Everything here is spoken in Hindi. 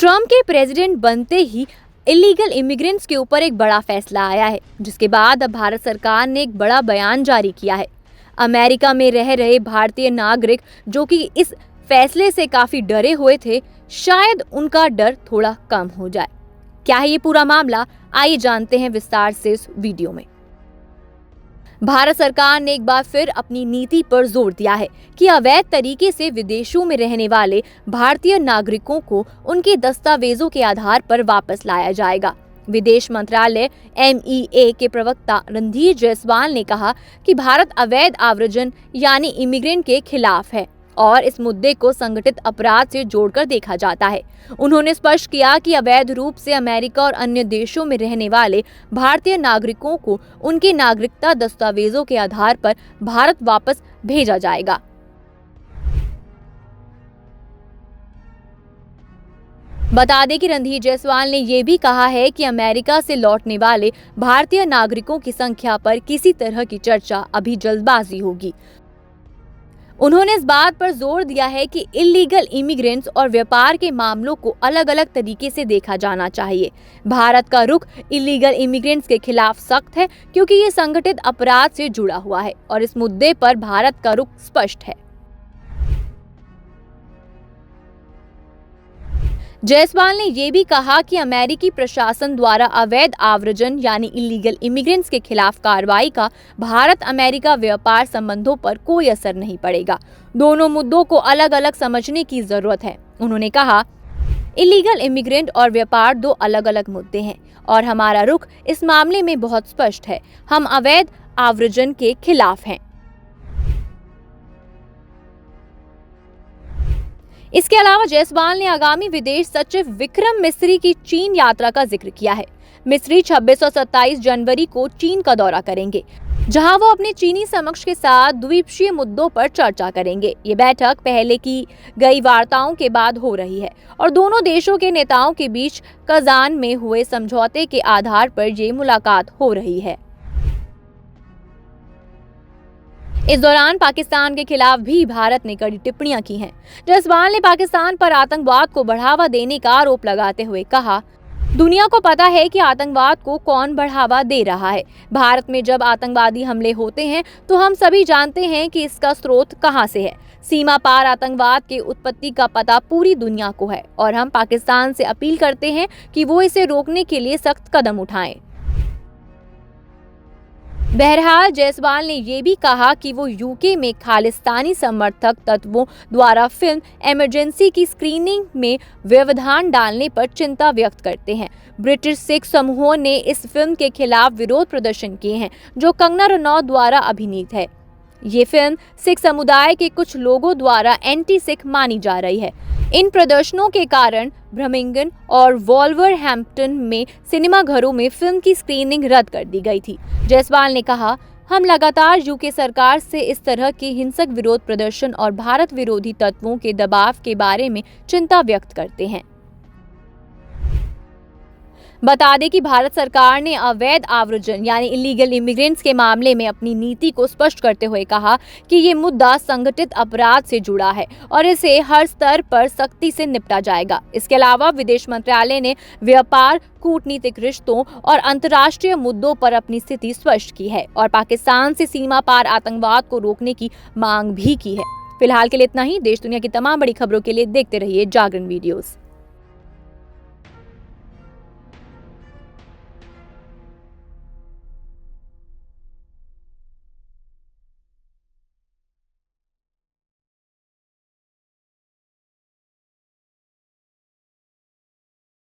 ट्रम्प के प्रेसिडेंट बनते ही इलीगल इमिग्रेंट्स के ऊपर एक बड़ा फैसला आया है, जिसके बाद अब भारत सरकार ने एक बड़ा बयान जारी किया है। अमेरिका में रह रहे भारतीय नागरिक जो कि इस फैसले से काफी डरे हुए थे, शायद उनका डर थोड़ा कम हो जाए। क्या है ये पूरा मामला, आइए जानते हैं विस्तार से इस वीडियो में। भारत सरकार ने एक बार फिर अपनी नीति पर जोर दिया है कि अवैध तरीके से विदेशों में रहने वाले भारतीय नागरिकों को उनके दस्तावेजों के आधार पर वापस लाया जाएगा। विदेश मंत्रालय MEA के प्रवक्ता रणधीर जायसवाल ने कहा कि भारत अवैध आव्रजन यानी इमिग्रेंट के खिलाफ है और इस मुद्दे को संगठित अपराध से जोड़कर देखा जाता है। उन्होंने स्पष्ट किया कि अवैध रूप से अमेरिका और अन्य देशों में रहने वाले भारतीय नागरिकों को उनके नागरिकता दस्तावेजों के आधार पर भारत वापस भेजा जाएगा। बता दें कि रणधीर जायसवाल ने यह भी कहा है कि अमेरिका से लौटने वाले भारतीय नागरिकों की संख्या पर किसी तरह की चर्चा अभी जल्दबाजी होगी। उन्होंने इस बात पर जोर दिया है कि इलीगल इमिग्रेंट्स और व्यापार के मामलों को अलग अलग तरीके से देखा जाना चाहिए। भारत का रुख इलीगल इमिग्रेंट्स के खिलाफ सख्त है क्योंकि ये संगठित अपराध से जुड़ा हुआ है और इस मुद्दे पर भारत का रुख स्पष्ट है। जायसवाल ने यह भी कहा कि अमेरिकी प्रशासन द्वारा अवैध आव्रजन यानी इलीगल इमिग्रेंट्स के खिलाफ कार्रवाई का भारत अमेरिका व्यापार संबंधों पर कोई असर नहीं पड़ेगा। दोनों मुद्दों को अलग अलग समझने की जरूरत है। उन्होंने कहा, इलीगल इमिग्रेंट और व्यापार दो अलग अलग मुद्दे हैं और हमारा रुख इस मामले में बहुत स्पष्ट है। हम अवैध आव्रजन के खिलाफ हैं। इसके अलावा जायसवाल ने आगामी विदेश सचिव विक्रम मिस्री की चीन यात्रा का जिक्र किया है। मिस्री 26 और 27 जनवरी को चीन का दौरा करेंगे, जहां वो अपने चीनी समकक्ष के साथ द्विपक्षीय मुद्दों पर चर्चा करेंगे। ये बैठक पहले की गई वार्ताओं के बाद हो रही है और दोनों देशों के नेताओं के बीच कजान में हुए समझौते के आधार पर ये मुलाकात हो रही है। इस दौरान पाकिस्तान के खिलाफ भी भारत ने कड़ी टिप्पणियां की हैं। जायसवाल ने पाकिस्तान पर आतंकवाद को बढ़ावा देने का आरोप लगाते हुए कहा, दुनिया को पता है कि आतंकवाद को कौन बढ़ावा दे रहा है। भारत में जब आतंकवादी हमले होते हैं तो हम सभी जानते हैं कि इसका स्रोत कहां से है। सीमा पार आतंकवाद के उत्पत्ति का पता पूरी दुनिया को है और हम पाकिस्तान से अपील करते हैं कि वो इसे रोकने के लिए सख्त कदम उठाएं। बहरहाल जायसवाल ने यह भी कहा कि वो यूके में खालिस्तानी समर्थक तत्वों द्वारा फिल्म इमरजेंसी की स्क्रीनिंग में व्यवधान डालने पर चिंता व्यक्त करते हैं। ब्रिटिश सिख समूहों ने इस फिल्म के खिलाफ विरोध प्रदर्शन किए हैं, जो कंगना रनौत द्वारा अभिनीत है। ये फिल्म सिख समुदाय के कुछ लोगों द्वारा एंटी सिख मानी जा रही है। इन प्रदर्शनों के कारण बर्मिंघम और वॉल्वरहैम्पटन में सिनेमाघरों में फिल्म की स्क्रीनिंग रद्द कर दी गई थी। जायसवाल ने कहा, हम लगातार यूके सरकार से इस तरह के हिंसक विरोध प्रदर्शन और भारत विरोधी तत्वों के दबाव के बारे में चिंता व्यक्त करते हैं। बता दें कि भारत सरकार ने अवैध आव्रजन यानी इलीगल इमिग्रेंट्स के मामले में अपनी नीति को स्पष्ट करते हुए कहा कि ये मुद्दा संगठित अपराध से जुड़ा है और इसे हर स्तर पर सख्ती से निपटा जाएगा। इसके अलावा विदेश मंत्रालय ने व्यापार, कूटनीतिक रिश्तों और अंतर्राष्ट्रीय मुद्दों पर अपनी स्थिति स्पष्ट की है और पाकिस्तान से सीमा पार आतंकवाद को रोकने की मांग भी की है। फिलहाल के लिए इतना ही। देश दुनिया की तमाम बड़ी खबरों के लिए देखते रहिए जागरण वीडियोस।